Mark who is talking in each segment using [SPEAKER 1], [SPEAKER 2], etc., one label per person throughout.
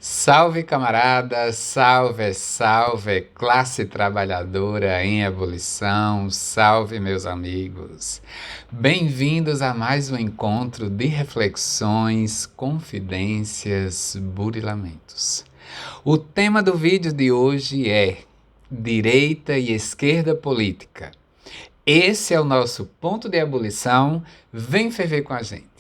[SPEAKER 1] Salve camarada, salve, salve, classe trabalhadora em ebulição, salve meus amigos. Bem-vindos a mais um encontro de reflexões, confidências, burilamentos. O tema do vídeo de hoje é direita e esquerda política. Esse é o nosso ponto de ebulição, vem ferver com a gente.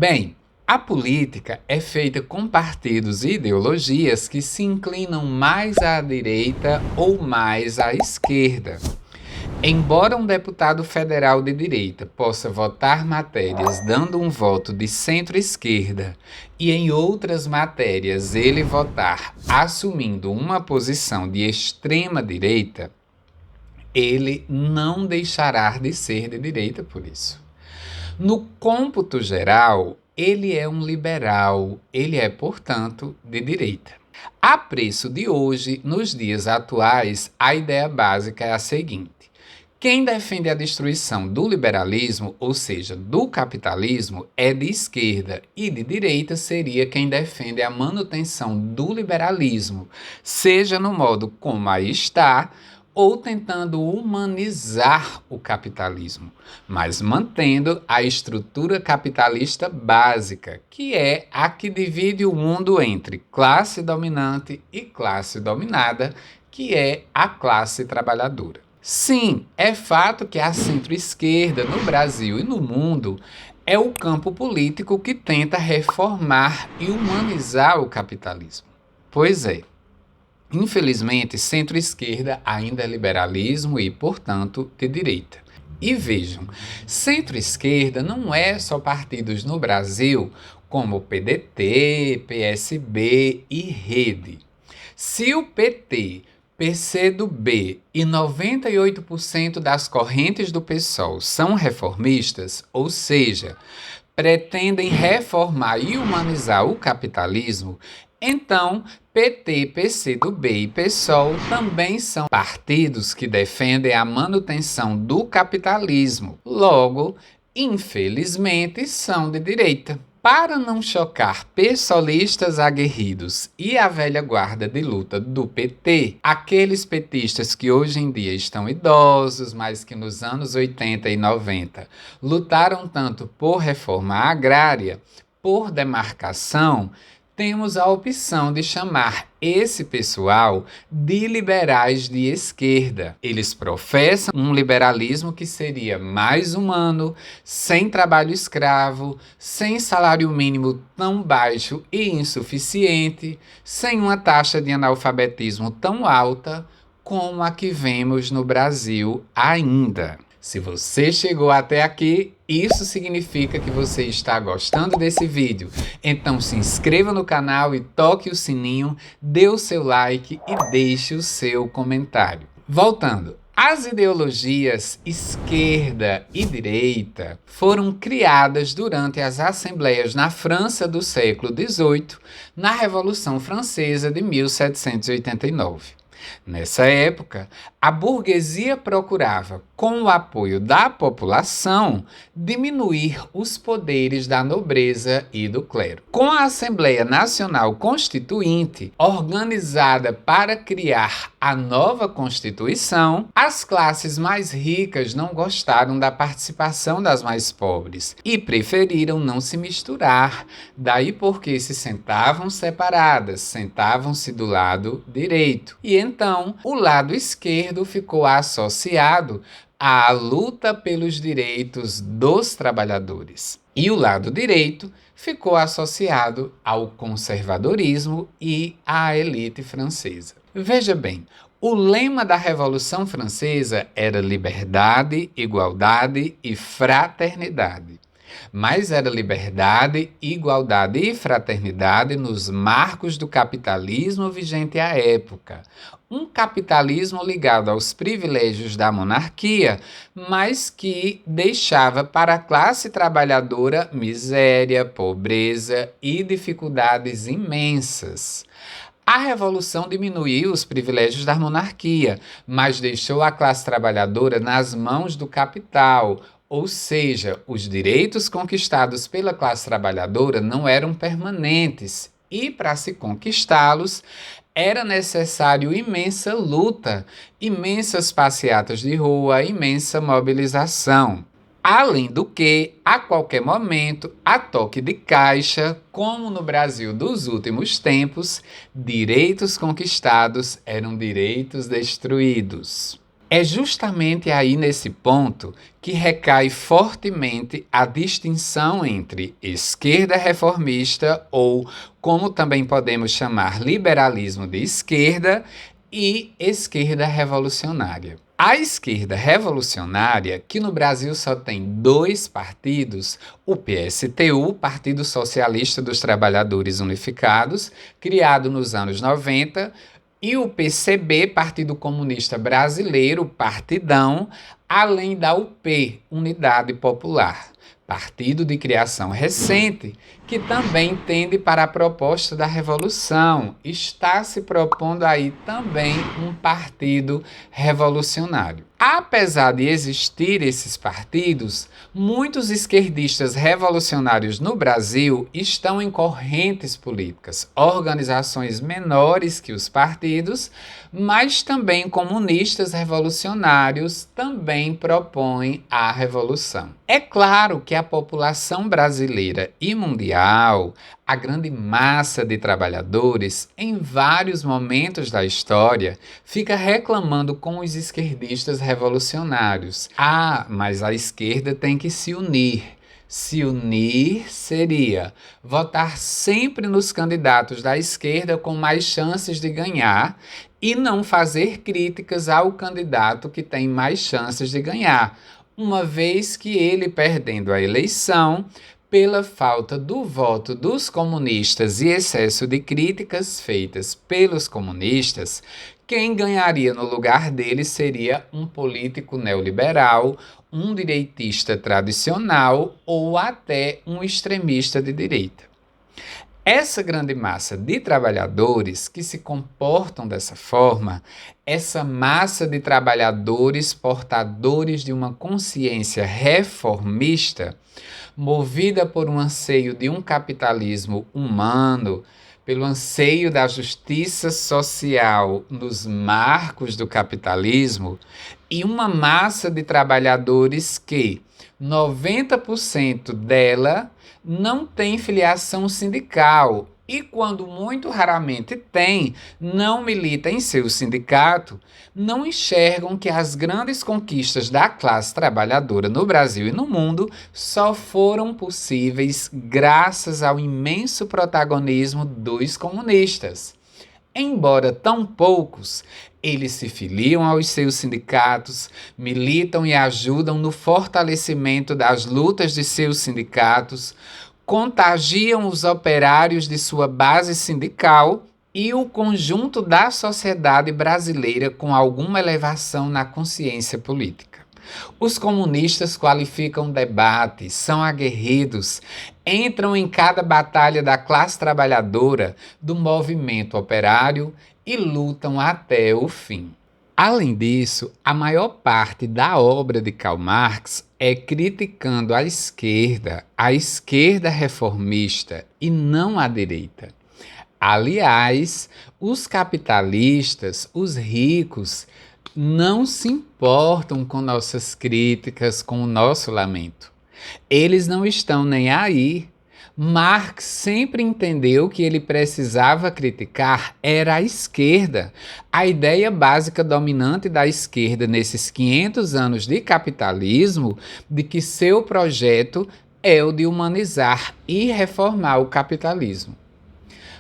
[SPEAKER 1] Bem, a política é feita com partidos e ideologias que se inclinam mais à direita ou mais à esquerda. Embora um deputado federal de direita possa votar matérias dando um voto de centro-esquerda e em outras matérias ele votar assumindo uma posição de extrema-direita, ele não deixará de ser de direita por isso. No cômputo geral, ele é um liberal, ele é, portanto, de direita. A preço de hoje, nos dias atuais, a ideia básica é a seguinte: quem defende a destruição do liberalismo, ou seja, do capitalismo, é de esquerda, e de direita seria quem defende a manutenção do liberalismo, seja no modo como aí está, ou tentando humanizar o capitalismo, mas mantendo a estrutura capitalista básica, que é a que divide o mundo entre classe dominante e classe dominada, que é a classe trabalhadora. Sim, é fato que a centro-esquerda no Brasil e no mundo é o campo político que tenta reformar e humanizar o capitalismo. Pois é. Infelizmente, centro-esquerda ainda é liberalismo e, portanto, de direita. E vejam, centro-esquerda não é só partidos no Brasil como PDT, PSB e Rede. Se o PT, PCdoB e 98% das correntes do PSOL são reformistas, ou seja, pretendem reformar e humanizar o capitalismo, então PT, PCdoB e PSOL também são partidos que defendem a manutenção do capitalismo. Logo, infelizmente, são de direita. Para não chocar pessoalistas aguerridos e a velha guarda de luta do PT, aqueles petistas que hoje em dia estão idosos, mas que nos anos 80 e 90 lutaram tanto por reforma agrária, por demarcação, temos a opção de chamar esse pessoal de liberais de esquerda. Eles professam um liberalismo que seria mais humano, sem trabalho escravo, sem salário mínimo tão baixo e insuficiente, sem uma taxa de analfabetismo tão alta como a que vemos no Brasil ainda. Se você chegou até aqui, isso significa que você está gostando desse vídeo. Então se inscreva no canal e toque o sininho, dê o seu like e deixe o seu comentário. Voltando, as ideologias esquerda e direita foram criadas durante as assembleias na França do século XVIII, na Revolução Francesa de 1789. Nessa época, a burguesia procurava, com o apoio da população, diminuir os poderes da nobreza e do clero. Com a Assembleia Nacional Constituinte, organizada para criar a nova Constituição, as classes mais ricas não gostaram da participação das mais pobres e preferiram não se misturar, daí porque se sentavam separadas, sentavam-se do lado direito. E então, o lado esquerdo ficou associado à luta pelos direitos dos trabalhadores. E o lado direito ficou associado ao conservadorismo e à elite francesa. Veja bem, o lema da Revolução Francesa era liberdade, igualdade e fraternidade. mas era liberdade, igualdade e fraternidade nos marcos do capitalismo vigente à época. Um capitalismo ligado aos privilégios da monarquia, mas que deixava para a classe trabalhadora miséria, pobreza e dificuldades imensas. A Revolução diminuiu os privilégios da monarquia, mas deixou a classe trabalhadora nas mãos do capital, ou seja, os direitos conquistados pela classe trabalhadora não eram permanentes e, para se conquistá-los, era necessário imensa luta, imensas passeatas de rua, imensa mobilização. Além do que, a qualquer momento, a toque de caixa, como no Brasil dos últimos tempos, direitos conquistados eram direitos destruídos. É justamente aí nesse ponto que recai fortemente a distinção entre esquerda reformista, ou como também podemos chamar liberalismo de esquerda, e esquerda revolucionária. A esquerda revolucionária, que no Brasil só tem dois partidos, o PSTU, Partido Socialista dos Trabalhadores Unificados, criado nos anos 90, e o PCB, Partido Comunista Brasileiro, Partidão, além da UP, Unidade Popular, partido de criação recente, que também tende para a proposta da revolução. Está se propondo aí também um partido revolucionário. Apesar de existir esses partidos, muitos esquerdistas revolucionários no Brasil estão em correntes políticas, organizações menores que os partidos, mas também comunistas revolucionários também propõem a revolução. É claro que a população brasileira e mundial, a grande massa de trabalhadores, em vários momentos da história, fica reclamando com os esquerdistas revolucionários. Ah, mas a esquerda tem que se unir. Se unir seria votar sempre nos candidatos da esquerda com mais chances de ganhar e não fazer críticas ao candidato que tem mais chances de ganhar, uma vez que ele, perdendo a eleição, pela falta do voto dos comunistas e excesso de críticas feitas pelos comunistas, quem ganharia no lugar dele seria um político neoliberal, um direitista tradicional ou até um extremista de direita. Essa grande massa de trabalhadores que se comportam dessa forma, essa massa de trabalhadores portadores de uma consciência reformista, movida por um anseio de um capitalismo humano, pelo anseio da justiça social nos marcos do capitalismo, e uma massa de trabalhadores que 90% dela não tem filiação sindical e, quando muito raramente tem, não milita em seu sindicato, não enxergam que as grandes conquistas da classe trabalhadora no Brasil e no mundo só foram possíveis graças ao imenso protagonismo dos comunistas. Embora tão poucos, eles se filiam aos seus sindicatos, militam e ajudam no fortalecimento das lutas de seus sindicatos, contagiam os operários de sua base sindical e o conjunto da sociedade brasileira com alguma elevação na consciência política. Os comunistas qualificam debate, são aguerridos, entram em cada batalha da classe trabalhadora, do movimento operário e lutam até o fim. Além disso, a maior parte da obra de Karl Marx é criticando a esquerda reformista e não a direita. Aliás, os capitalistas, os ricos, não se importam com nossas críticas, com o nosso lamento. Eles não estão nem aí. Marx sempre entendeu que ele precisava criticar era a esquerda. A ideia básica dominante da esquerda nesses 500 anos de capitalismo, de que seu projeto é o de humanizar e reformar o capitalismo.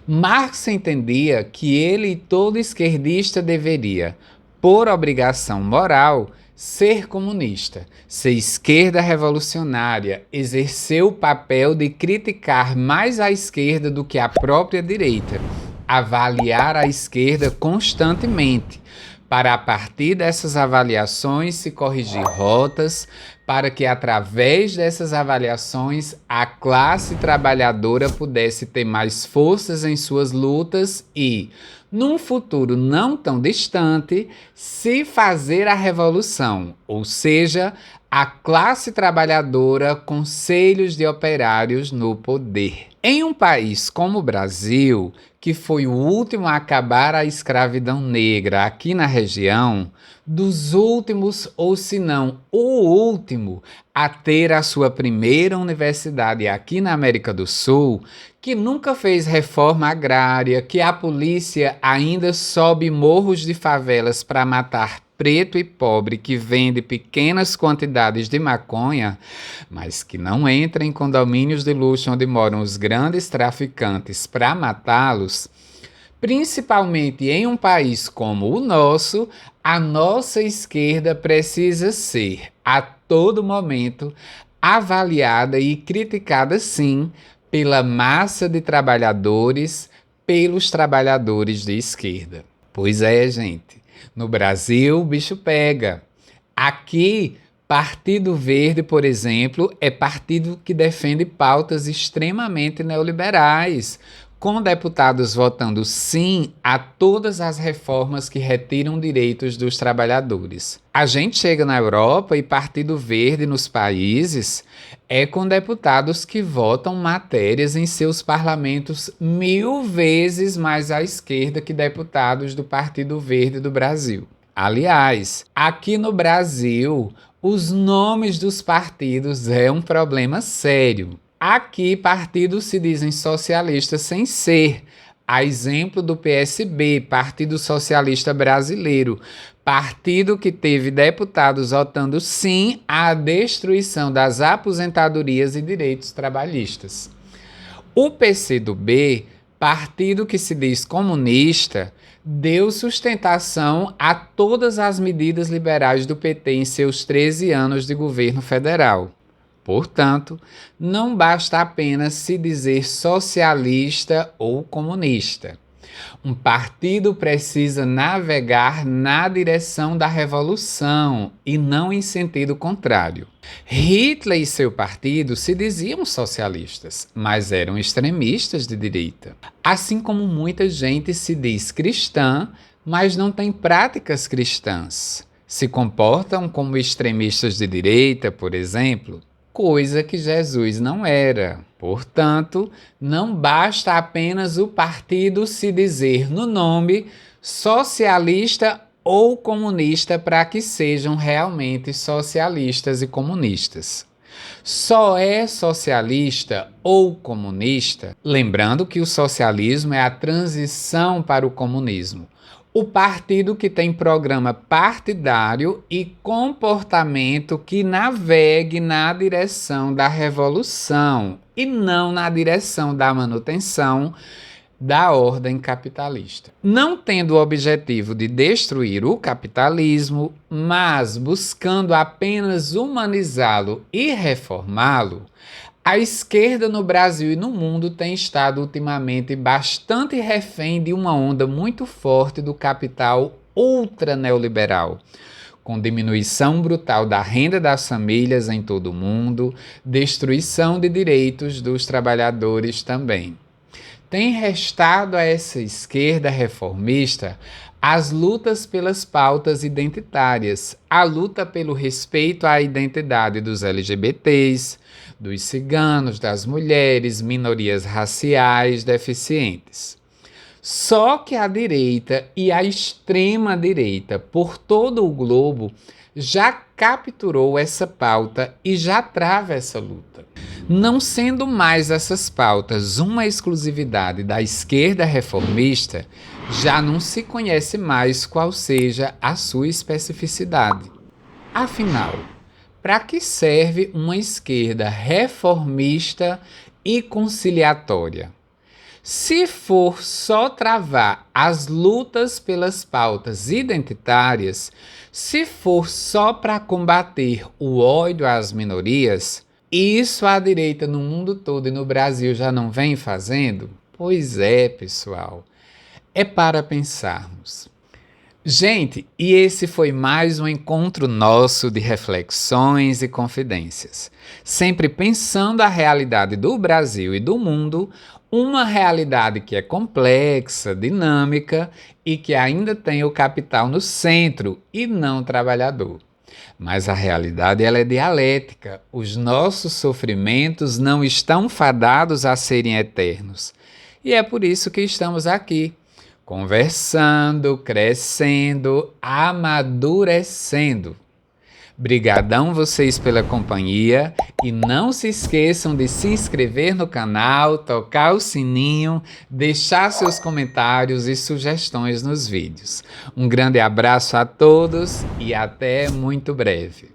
[SPEAKER 1] Marx entendia que ele e todo esquerdista deveria, por obrigação moral, Ser comunista, ser esquerda revolucionária, exercer o papel de criticar mais a esquerda do que a própria direita, avaliar a esquerda constantemente, para a partir dessas avaliações se corrigir rotas, para que através dessas avaliações a classe trabalhadora pudesse ter mais forças em suas lutas e, num futuro não tão distante, se fazer a revolução, ou seja, a classe trabalhadora, conselhos de operários no poder. Em um país como o Brasil, que foi o último a acabar a escravidão negra aqui na região, dos últimos, ou se não o último, a ter a sua primeira universidade aqui na América do Sul, que nunca fez reforma agrária, que a polícia ainda sobe morros de favelas para matar preto e pobre que vende pequenas quantidades de maconha, mas que não entra em condomínios de luxo onde moram os grandes traficantes para matá-los, principalmente em um país como o nosso, a nossa esquerda precisa ser, a todo momento, avaliada e criticada, sim, pela massa de trabalhadores, pelos trabalhadores de esquerda. Pois é, gente, no Brasil o bicho pega. Aqui, Partido Verde, por exemplo, é partido que defende pautas extremamente neoliberais, com deputados votando sim a todas as reformas que retiram direitos dos trabalhadores. A gente chega na Europa e Partido Verde nos países é com deputados que votam matérias em seus parlamentos 1000 vezes mais à esquerda que deputados do Partido Verde do Brasil. Aliás, aqui no Brasil, os nomes dos partidos é um problema sério. Aqui, partidos se dizem socialistas sem ser. A exemplo do PSB, Partido Socialista Brasileiro, partido que teve deputados votando sim à destruição das aposentadorias e direitos trabalhistas. O PCdoB, partido que se diz comunista, deu sustentação a todas as medidas liberais do PT em seus 13 anos de governo federal. Portanto, não basta apenas se dizer socialista ou comunista. Um partido precisa navegar na direção da revolução e não em sentido contrário. Hitler e seu partido se diziam socialistas, mas eram extremistas de direita. Assim como muita gente se diz cristã, mas não tem práticas cristãs. Se comportam como extremistas de direita, por exemplo, coisa que Jesus não era. Portanto, não basta apenas o partido se dizer no nome socialista ou comunista para que sejam realmente socialistas e comunistas. Só é socialista ou comunista, lembrando que o socialismo é a transição para o comunismo. O partido que tem programa partidário e comportamento que navegue na direção da revolução e não na direção da manutenção da ordem capitalista. Não tendo o objetivo de destruir o capitalismo, mas buscando apenas humanizá-lo e reformá-lo, a esquerda no Brasil e no mundo tem estado ultimamente bastante refém de uma onda muito forte do capital ultra neoliberal, com diminuição brutal da renda das famílias em todo o mundo, destruição de direitos dos trabalhadores também. Tem restado a essa esquerda reformista as lutas pelas pautas identitárias, a luta pelo respeito à identidade dos LGBTs, dos ciganos, das mulheres, minorias raciais, deficientes. Só que a direita e a extrema-direita por todo o globo já capturou essa pauta e já trava essa luta. Não sendo mais essas pautas uma exclusividade da esquerda reformista, já não se conhece mais qual seja a sua especificidade. Afinal, para que serve uma esquerda reformista e conciliatória? Se for só travar as lutas pelas pautas identitárias, se for só para combater o ódio às minorias, isso a direita no mundo todo e no Brasil já não vem fazendo? Pois é, pessoal. É para pensarmos. Gente, e esse foi mais um encontro nosso de reflexões e confidências. Sempre pensando a realidade do Brasil e do mundo, uma realidade que é complexa, dinâmica e que ainda tem o capital no centro e não o trabalhador. Mas a realidade ela é dialética. Os nossos sofrimentos não estão fadados a serem eternos. E é por isso que estamos aqui conversando, crescendo, amadurecendo. Brigadão vocês pela companhia e não se esqueçam de se inscrever no canal, tocar o sininho, deixar seus comentários e sugestões nos vídeos. Um grande abraço a todos e até muito breve.